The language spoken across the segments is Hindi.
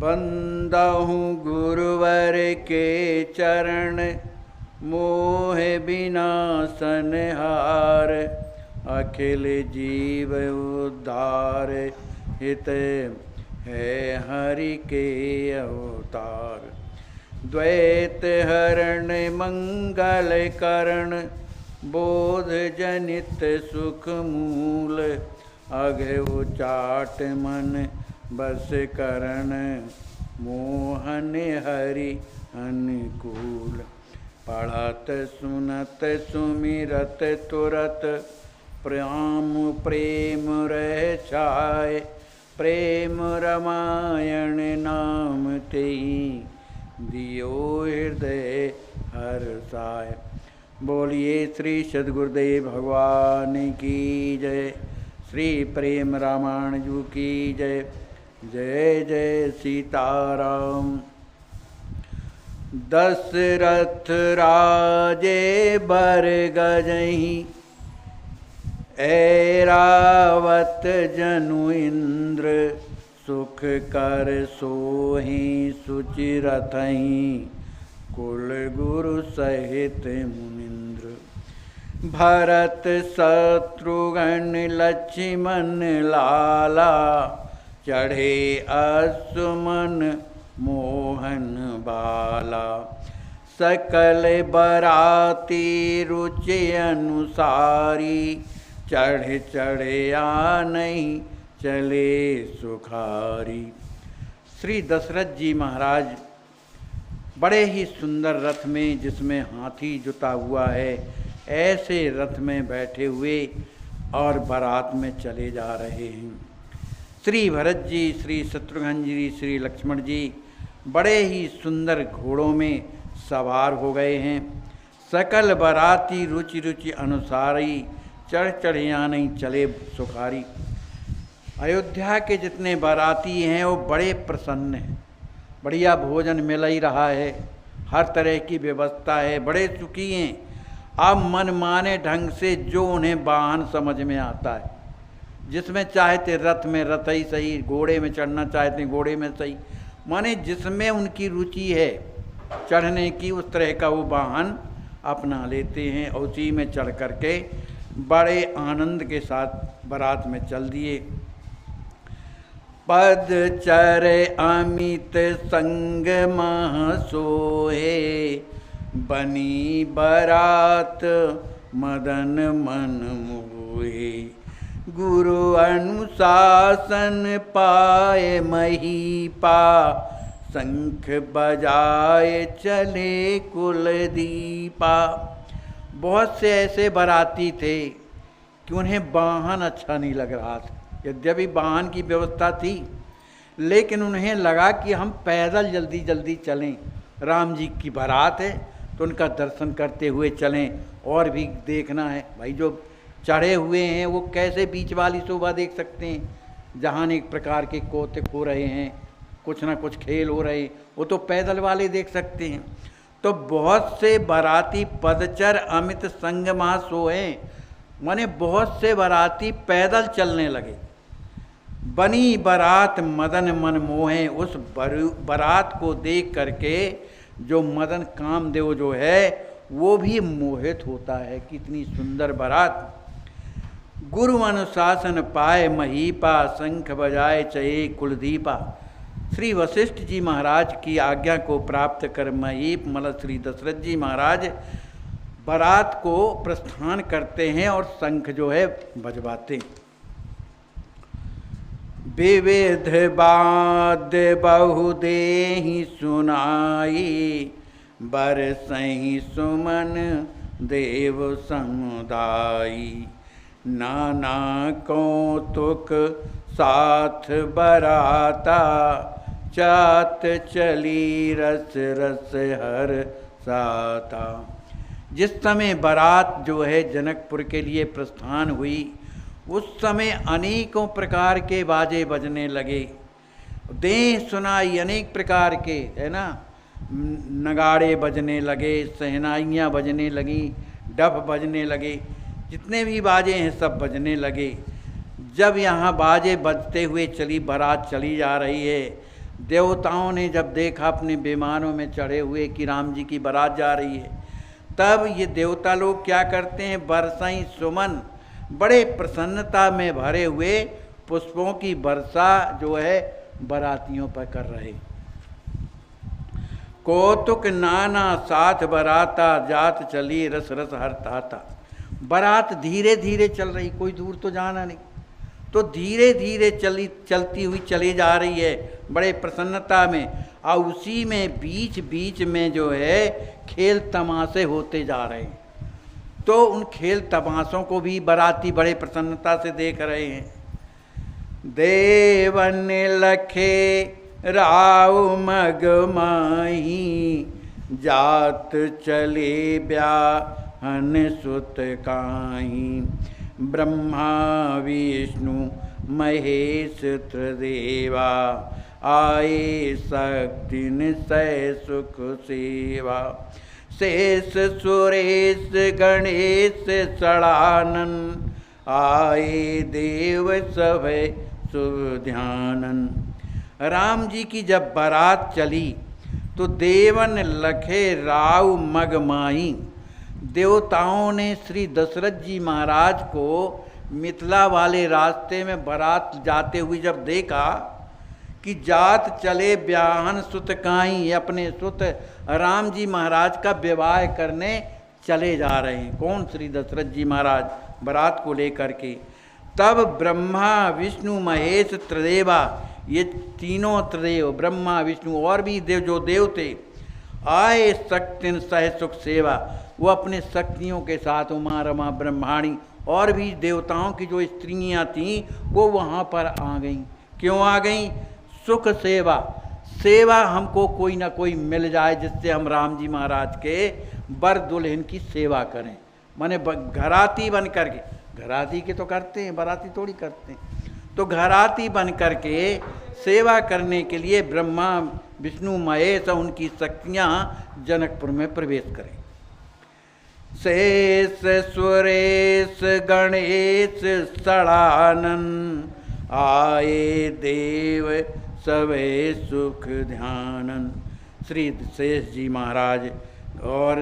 बंदहु गुरुवर के चरण, मोह विनाशन हार। अखिल जीव उद्धार, हित है हरि के अवतार। द्वैत हरण मंगल करण, बोध जनित सुख मूल। अघो चाट मन बस करण, मोहन हरि अनुकूल। पढ़त सुनत सुमिरत तुरत, प्रेम प्रेम रह छाय। प्रेम रामायण नाम तेहि, दियो हृदय हर्षाय। बोलिए श्री सद्गुरुदेव भगवान की जय। श्री प्रेम रामायण जी की जय। जय जय सीताराम। दशरथ राजे बर गजहि, ऐरावत जनु इंद्र। सुख कर सोहि सुचि रथहि, कुल गुरु सहित मुनिंद्र। भरत शत्रुघ्न लक्ष्मण लाला, चढ़े असुमन मोहन बाला। सकल बराती रुचि अनुसारी, चढ़ चढ़े आनहि चले सुखारी। श्री दशरथ जी महाराज बड़े ही सुंदर रथ में, जिसमें हाथी जुता हुआ है, ऐसे रथ में बैठे हुए और बारात में चले जा रहे हैं। श्री भरत जी, श्री शत्रुघ्न जी, श्री लक्ष्मण जी बड़े ही सुंदर घोड़ों में सवार हो गए हैं। सकल बराती रुचि रुचि अनुसारी, चढ़ चढ़िया नहीं चले सुखारी। अयोध्या के जितने बाराती हैं वो बड़े प्रसन्न हैं। बढ़िया भोजन मिल ही रहा है, हर तरह की व्यवस्था है, बड़े सुखी हैं। अब मन माने ढंग से जो उन्हें वाहन समझ में आता है, जिसमें चाहते रथ में रथ ही सही, घोड़े में चढ़ना चाहते घोड़े में सही, माने जिसमें उनकी रुचि है चढ़ने की, उस तरह का वो वाहन अपना लेते हैं। और उसी में चढ़ करके बड़े आनंद के साथ बारात में चल दिए। पद चर अमित संग मह सोहे, बनी बरात मदन मन मोहे। गुरु अनुशासन पाए महीपा, शंख बजाए चले कुल दीपा। बहुत से ऐसे बाराती थे कि उन्हें वाहन अच्छा नहीं लग रहा था। यद्यपि वाहन की व्यवस्था थी, लेकिन उन्हें लगा कि हम पैदल जल्दी जल्दी चलें। राम जी की बारात है तो उनका दर्शन करते हुए चलें, और भी देखना है भाई। जो चढ़े हुए हैं वो कैसे बीच वाली शोभा देख सकते हैं, जहाँ एक प्रकार के कौतुक हो रहे हैं, कुछ ना कुछ खेल हो रहे, वो तो पैदल वाले देख सकते हैं। तो बहुत से बाराती पदचर अमित संग महा सोए, माने बहुत से बाराती पैदल चलने लगे। बनी बारात मदन मन मोहे, उस बारात को देख करके जो मदन कामदेव जो है वो भी मोहित होता है। कितनी सुंदर बारात। गुरु अनुशासन पाए महीपा, शंख बजाए चये कुलदीपा। श्री वशिष्ठ जी महाराज की आज्ञा को प्राप्त कर महीप मतलब श्री दशरथ जी महाराज बारात को प्रस्थान करते हैं और शंख जो है बजवाते। विविध वाद्य बहु देहि सुनाई, बरसहि सुमन देव समुदायी। नाना कौतुक साथ बराता, चात चली रस रस हर साता। जिस समय बारात जो है जनकपुर के लिए प्रस्थान हुई, उस समय अनेकों प्रकार के बाजे बजने लगे। देह सुनाई अनेक प्रकार के, है ना, नगाड़े बजने लगे, सहनाइयाँ बजने लगी, डफ बजने लगे, जितने भी बाजे हैं सब बजने लगे। जब यहाँ बाजे बजते हुए चली बारात चली जा रही है, देवताओं ने जब देखा अपने विमानों में चढ़े हुए कि राम जी की बारात जा रही है, तब ये देवता लोग क्या करते हैं, बरसाई सुमन, बड़े प्रसन्नता में भरे हुए पुष्पों की वर्षा जो है बारातियों पर कर रहे। कौतुक नाना साथ बराता, जात चली रस रस हरताता। बारात धीरे धीरे चल रही, कोई दूर तो जाना नहीं, तो धीरे धीरे चलती हुई चली जा रही है बड़े प्रसन्नता में। और उसी में बीच बीच में जो है खेल तमाशे होते जा रहे हैं, तो उन खेल तमाशों को भी बाराती बड़े प्रसन्नता से देख रहे हैं। देवन लखे राव मग माही, जात चले ब्याहन सुत काहीं। ब्रह्मा विष्णु महेश त्रिदेवा, आए शक्तिन सह सुख सेवा। शेष सुरेश गणेश सड़ानन, आए देव सब शुभ ध्यानन। राम जी की जब बारात चली तो देवन लखे राव मगमाई, देवताओं ने श्री दशरथ जी महाराज को मिथिला वाले रास्ते में बारात जाते हुए जब देखा कि जात चले ब्याहन सुत काई, अपने सुत राम जी महाराज का विवाह करने चले जा रहे हैं। कौन? श्री दशरथ जी महाराज बारात को लेकर के। तब ब्रह्मा विष्णु महेश त्रिदेवा, ये तीनों त्रिदेव ब्रह्मा विष्णु और भी देव जो देव थे, आए शक्तिन सह सुख सेवा, वो अपने शक्तियों के साथ उमा रमा ब्रह्माणी और भी देवताओं की जो स्त्रियां थीं वो वहाँ पर आ गईं। क्यों आ गईं? सुख सेवा, सेवा हमको कोई ना कोई मिल जाए जिससे हम राम जी महाराज के बर दुल्हन की सेवा करें। माने घराती बन करके, घराती के तो करते हैं, बाराती थोड़ी करते हैं, तो घराती बन करके सेवा करने के लिए ब्रह्मा विष्णु महेश उनकी शक्तियाँ जनकपुर में प्रवेश करें। शेष सुरेश गणेश सड़ानन, आए देव सवे सुख ध्यानन। श्री शेष जी महाराज और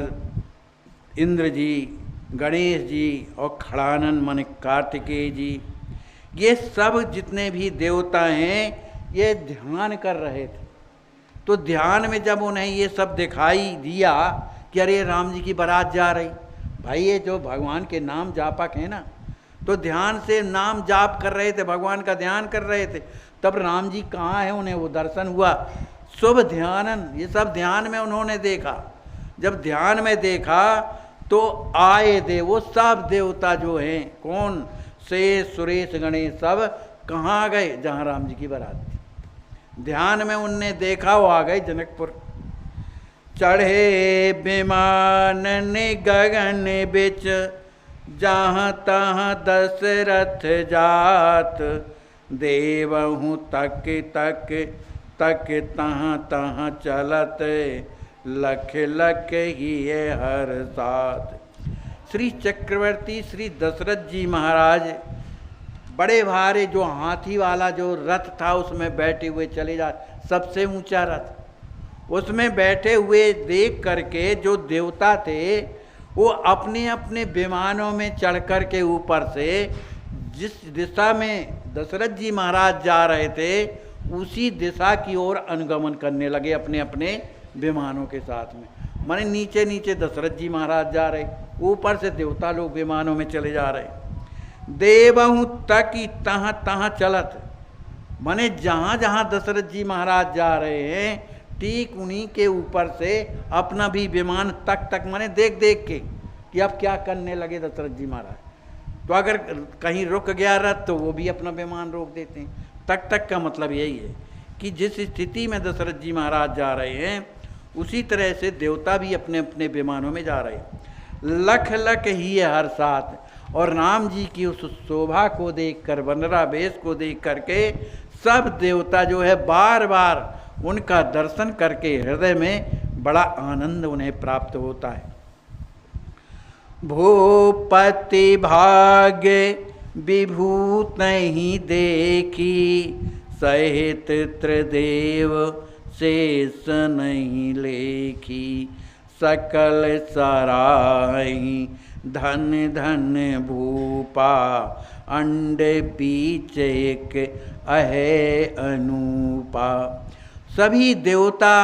इंद्र जी, गणेश जी और खड़ानन माने कार्तिकेय जी, ये सब जितने भी देवता हैं ये ध्यान कर रहे थे। तो ध्यान में जब उन्हें ये सब दिखाई दिया कि अरे राम जी की बारात जा रही, भाई ये जो भगवान के नाम जापक है ना, तो ध्यान से नाम जाप कर रहे थे, भगवान का ध्यान कर रहे थे। तब राम जी कहाँ हैं, उन्हें वो दर्शन हुआ। शुभ ध्यानन, ये सब ध्यान में उन्होंने देखा। जब ध्यान में देखा तो आए देव, वो सब देवता जो हैं, कौन? शेष सुरेश गणेश, सब कहाँ गए? जहाँ राम जी की बारात थी। ध्यान में उनने देखा, वो आ गए जनकपुर। चढ़े विमान गगन बिच, जहाँ तहाँ दशरथ जात। देवहूँ तक तक तक तहाँ तहाँ चलत, लख लख ही हर साथ। श्री चक्रवर्ती श्री दशरथ जी महाराज बड़े भारे जो हाथी वाला जो रथ था उसमें बैठे हुए चले जा, सबसे ऊंचा रथ, उसमें बैठे हुए देख करके जो देवता थे वो अपने अपने विमानों में चढ़ कर के ऊपर से जिस दिशा में दशरथ जी महाराज जा रहे थे उसी दिशा की ओर अनुगमन करने लगे अपने अपने विमानों के साथ में। माने नीचे नीचे दशरथ जी महाराज जा रहे, ऊपर से देवता लोग विमानों में चले जा रहे। देवहूँ तक तहाँ तहाँ चलत, माने जहाँ जहाँ दशरथ जी महाराज जा रहे हैं ठीक उन्हीं के ऊपर से अपना भी विमान तक तक, माने देख देख के कि अब क्या करने लगे दशरथ जी महाराज। तो अगर कहीं रुक गया रथ तो वो भी अपना विमान रोक देते हैं। तक तक का मतलब यही है कि जिस स्थिति में दशरथ जी महाराज जा रहे हैं उसी तरह से देवता भी अपने अपने विमानों में जा रहे हैं। लख लख ही है हर साथ। और राम जी की उस शोभा को देखकर, वनरा वेश को देख करके सब देवता जो है बार बार उनका दर्शन करके हृदय में बड़ा आनंद उन्हें प्राप्त होता है। भूपति भाग्य विभूत नहीं देखी, सहित त्रिदेव शेष नहीं लेखी, सकल सराही धन धन भूपा, अंड बीच एक अहे अनूपा। सभी देवता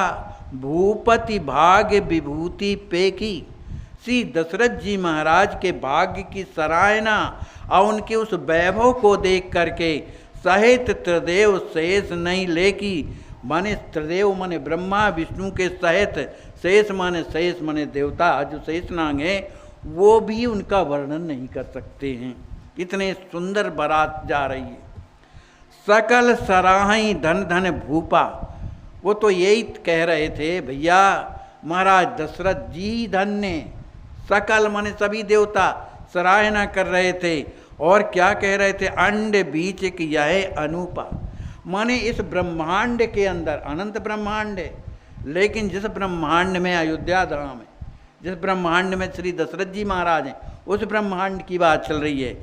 भूपति भाग्य विभूति पेकी। श्री दशरथ जी महाराज के भाग्य की सराहना और उनके उस वैभव को देख करके सहित त्रिदेव शेष नहीं लेकी, माने त्रिदेव माने ब्रह्मा विष्णु के सहित, शेष माने शेष माने देवता जो शेषनाग हैं, वो भी उनका वर्णन नहीं कर सकते हैं। इतने सुंदर बारात जा रही है। सकल सराही धन धन भूपा, वो तो यही कह रहे थे भैया महाराज दशरथ जी धन्य, सकल माने सभी देवता सराहना कर रहे थे। और क्या कह रहे थे? अंड बीच एक यह अनूपा, माने इस ब्रह्मांड के अंदर अनंत ब्रह्मांड है, लेकिन जिस ब्रह्मांड में अयोध्या धाम है, जिस ब्रह्मांड में श्री दशरथ जी महाराज हैं, उस ब्रह्मांड की बात चल रही है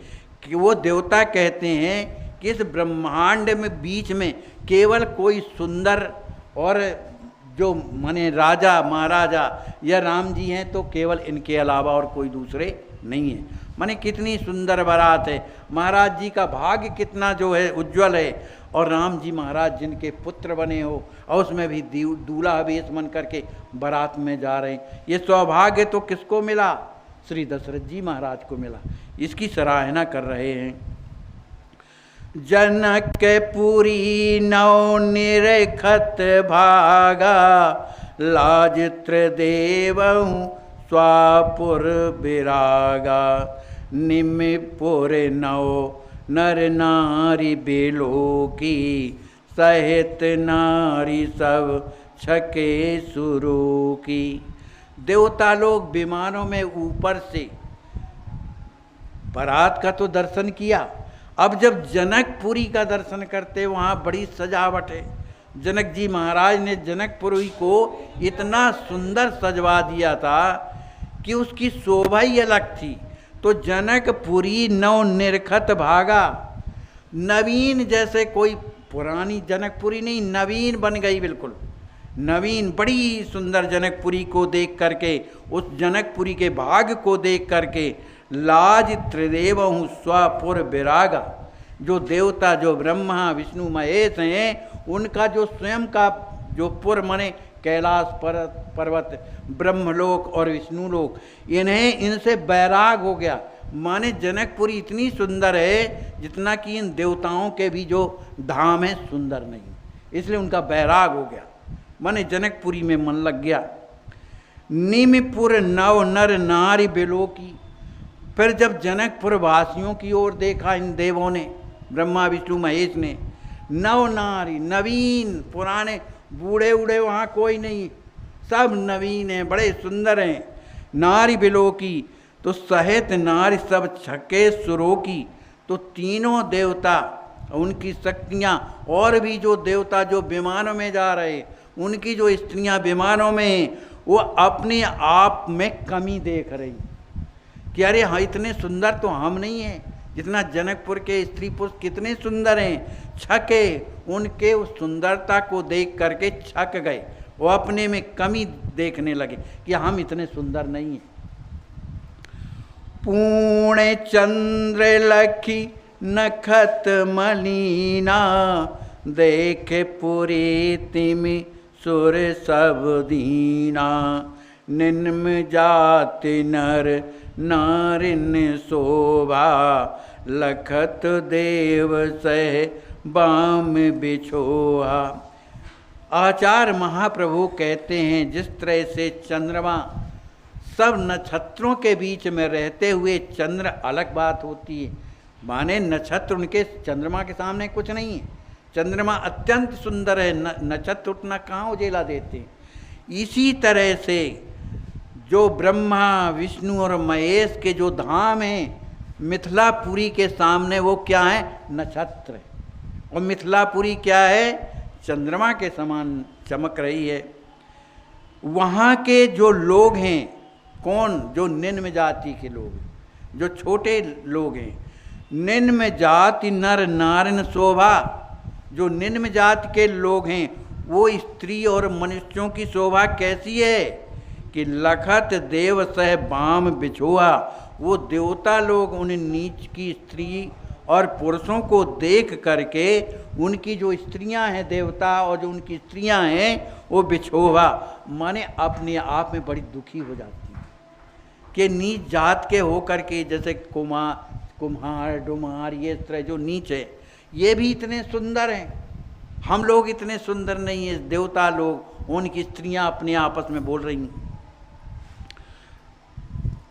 कि वो देवता कहते हैं कि इस ब्रह्मांड में बीच में केवल कोई सुंदर और जो माने राजा महाराजा या राम जी हैं, तो केवल इनके अलावा और कोई दूसरे नहीं है। माने कितनी सुंदर बारात है, महाराज जी का भाग्य कितना जो है उज्जवल है, और राम जी महाराज जिनके पुत्र बने हो और उसमें भी दूल्हा वेश बन करके बारात में जा रहे हैं। ये सौभाग्य तो किसको मिला? श्री दशरथ जी महाराज को मिला। इसकी सराहना कर रहे हैं। जनकपुरी नौ निरखत भागा, लाज त्रिदेवहु स्वापुर विरागा, निमिपुर नौ नर नारी बेलो की, सहित नारी सब छके सुरो की। देवता लोग विमानों में ऊपर से बारात का तो दर्शन किया, अब जब जनकपुरी का दर्शन करते वहाँ बड़ी सजावट है। जनक जी महाराज ने जनकपुरी को इतना सुंदर सजवा दिया था कि उसकी शोभा ही अलग थी। तो जनकपुरी नव निरखत भागा, नवीन जैसे कोई पुरानी जनकपुरी नहीं, नवीन बन गई, बिल्कुल नवीन। बड़ी सुंदर जनकपुरी को देख करके, उस जनकपुरी के भाग को देख करके, लाज त्रिदेवहु स्वपुर विरागा, जो देवता जो ब्रह्मा विष्णु महेश हैं, उनका जो स्वयं का जो पुर मने कैलाश पर्वत ब्रह्मलोक और विष्णुलोक, इन्हें इनसे बैराग हो गया। माने जनकपुरी इतनी सुंदर है जितना कि इन देवताओं के भी जो धाम है सुंदर नहीं, इसलिए उनका बैराग हो गया, माने जनकपुरी में मन लग गया। निमिपुर नव नर नारी बेलोकी, फिर जब जनकपुर वासियों की ओर देखा इन देवों ने, ब्रह्मा विष्णु महेश ने, नव नारी नवीन, पुराने बूढ़े उड़े वहाँ कोई नहीं, सब नवीन हैं, बड़े सुंदर हैं। नारी बिलोकी, तो सहित नारी सब छके सुरो की, तो तीनों देवता उनकी शक्तियाँ और भी जो देवता जो विमानों में जा रहे, उनकी जो स्त्रियाँ विमानों में, वो अपने आप में कमी देख रही कि अरे हाँ इतने सुंदर तो हम नहीं हैं, जितना जनकपुर के स्त्री पुरुष कितने सुंदर हैं। छके, उनके उस सुंदरता को देख करके छक गए, वो अपने में कमी देखने लगे कि हम इतने सुंदर नहीं हैं। पूर्ण चंद्र लखी नखत मलीना, देखे पुरी तिमि सुर सब दीना, निम्न जाति नर नारिन शोभा, लखत देव सह बाम बिछोहा। आचार्य महाप्रभु कहते हैं जिस तरह से चंद्रमा सब नक्षत्रों के बीच में रहते हुए चंद्र अलग बात होती है, माने नक्षत्र उनके चंद्रमा के सामने कुछ नहीं है, चंद्रमा अत्यंत सुंदर है, नक्षत्र उतना कहाँ उजेला देते हैं। इसी तरह से जो ब्रह्मा विष्णु और महेश के जो धाम हैं, मिथिलापुरी के सामने वो क्या है? नक्षत्र है। और मिथिलापुरी क्या है? चंद्रमा के समान चमक रही है। वहाँ के जो लोग हैं, कौन? जो निम्न जाति के लोग, जो छोटे लोग हैं। निम्न जाति नर नारिन शोभा, जो निम्न जाति के लोग हैं वो स्त्री और मनुष्यों की शोभा कैसी है कि लखत देव सह बाम बिछोआ, वो देवता लोग उन नीच की स्त्री और पुरुषों को देख करके उनकी जो स्त्रियां हैं देवता और जो उनकी स्त्रियां हैं वो बिछोवा माने अपने आप में बड़ी दुखी हो जाती हैं कि नीच जात के हो करके, जैसे कुम्हार डुम्हार ये तरह जो नीच है ये भी इतने सुंदर हैं, हम लोग इतने सुंदर नहीं हैं। देवता लोग उनकी स्त्रियां अपने आपस में बोल रही हैं।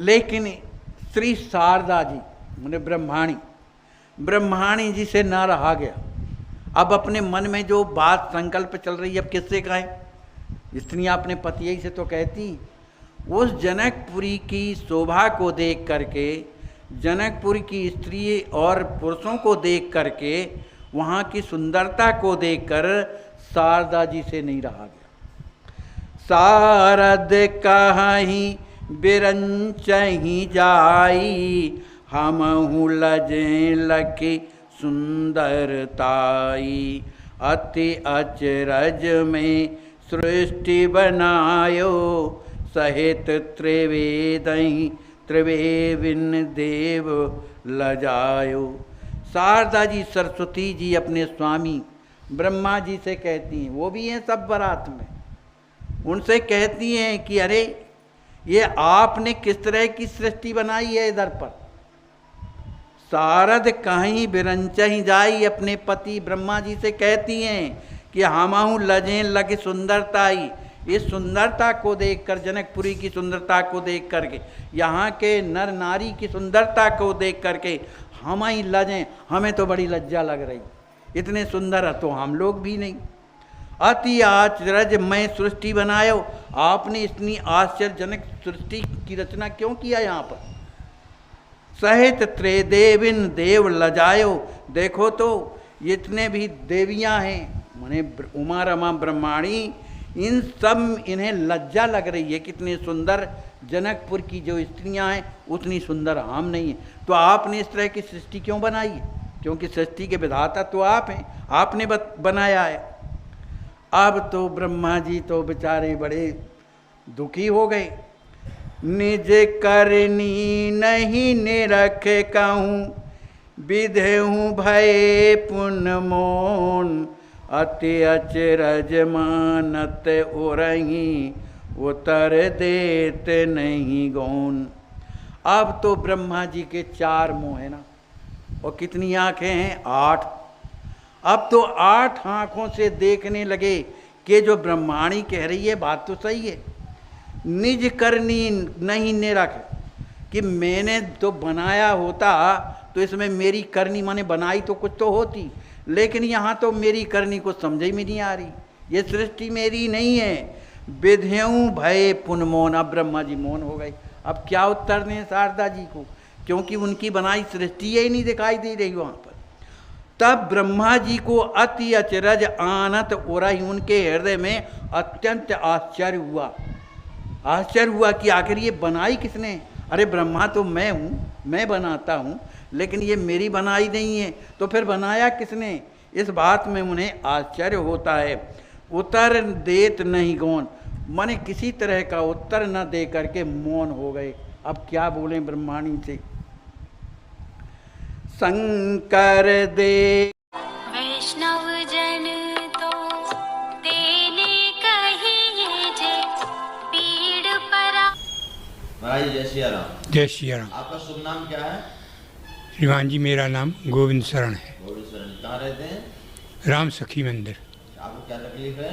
लेकिन श्री शारदा जी मैंने ब्रह्माणी जी से ना रहा गया। अब अपने मन में जो बात संकल्प चल रही है, अब किससे कहें? स्त्रियां अपने पति से तो कहती। उस जनकपुरी की शोभा को देख करके, जनकपुरी की स्त्री और पुरुषों को देख करके, वहाँ की सुंदरता को देखकर शारदा जी से नहीं रहा गया। शारद कहीं बिरंचही जाई, हमहु लजे लखी सुंदरताई, अति अचरज में सृष्टि बनायो, सहित त्रिवेदिन देव लजायो। शारदा जी सरस्वती जी अपने स्वामी ब्रह्मा जी से कहती हैं, वो भी हैं सब बारात में, उनसे कहती हैं कि अरे ये आपने किस तरह की सृष्टि बनाई है इधर पर। शारद कहीं बिरंचही जाई, अपने पति ब्रह्मा जी से कहती हैं कि हमहु लजें लग सुंदरताई, इस सुंदरता को देखकर, जनकपुरी की सुंदरता को देख करके, यहाँ के नर नारी की सुंदरता को देख करके हम ही लजें, हमें तो बड़ी लज्जा लग रही, इतने सुंदर है तो हम लोग भी नहीं। अति आश्चर्य मैं सृष्टि बनायो, आपने इतनी आश्चर्यजनक सृष्टि की रचना क्यों किया यहाँ पर। सहित त्रिदेविन देव लजायो, देखो तो इतने भी देवियाँ हैं, माने उमा रमा ब्रह्माणी, इन सब इन्हें लज्जा लग रही है, कितनी सुंदर जनकपुर की जो स्त्रियां हैं उतनी सुंदर हम नहीं हैं। तो आपने इस तरह की सृष्टि क्यों बनाई है? क्योंकि सृष्टि के विधाता तो आप हैं, आपने बनाया है। अब तो ब्रह्मा जी तो बेचारे बड़े दुखी हो गए। निज करनी नहीं निरख कहूँ, विधेहूँ भय पुन मोन, अति अचरज मानत उरही, उतर देत नहीं गौन। अब तो ब्रह्मा जी के 4 मुँह है ना, और कितनी आंखें हैं? 8। अब तो 8 आँखों से देखने लगे कि जो ब्रह्माणी कह रही है बात तो सही है। निज करनी नहीं निरख, कि मैंने तो बनाया होता तो इसमें मेरी करनी माने बनाई तो कुछ तो होती, लेकिन यहाँ तो मेरी करनी को समझ में नहीं आ रही, ये सृष्टि मेरी नहीं है। विधेयू भय पुन मौन, अब ब्रह्मा जी मौन हो गए। अब क्या उत्तर दें शारदा जी को, क्योंकि उनकी बनाई सृष्टि ही नहीं दिखाई दे रही वहाँ पर। तब ब्रह्मा जी को अति अचरज आनत उरही, उनके हृदय में अत्यंत आश्चर्य हुआ कि आखिर ये बनाई किसने। अरे ब्रह्मा तो मैं हूँ, मैं बनाता हूँ, लेकिन ये मेरी बनाई नहीं है, तो फिर बनाया किसने? इस बात में उन्हें आश्चर्य होता है। उत्तर देत नहीं गौन, माने किसी तरह का उत्तर न दे करके मौन हो गए। अब क्या बोले ब्रह्माणी से। शंकर दे वैष्णव जन तो तेने कहिए जे पीड़ परा। महाराज जय श्री राम। जय श्री राम। आपका शुभ नाम क्या है? श्रीमान जी मेरा नाम गोविंद शरण है। गोविंद शरण। कहाँ रहते हैं? राम सखी मंदिर। आपको क्या तकलीफ है?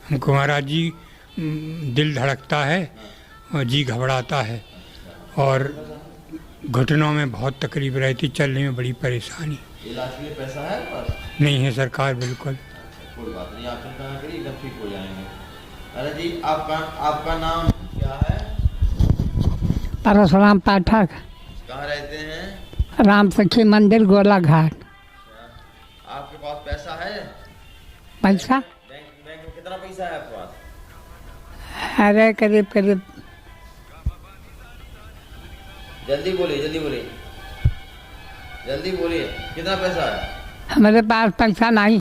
हमको महाराज जी दिल धड़कता है और जी घबराता है और घुटनों में बहुत तकलीफ रहती, चलने में बड़ी परेशानी। इलाज के लिए पैसा है आपके पास? नहीं है सरकार, बिल्कुल। कोई बात नहीं, आप चिंता ना करिए, एकदम ठीक हो जाएंगे। अरे जी आपका नाम क्या है? परशुराम पाठक। कहाँ रहते हैं? राम सखी मंदिर गोला घाट। आपके पास पैसा है? पैसा? बैंक में कितना पैसा है आपके पास? अरे करीब करीब। जल्दी बोलिए जल्दी बोलिए, कितना पैसा है? हमारे पास पैसा नहीं।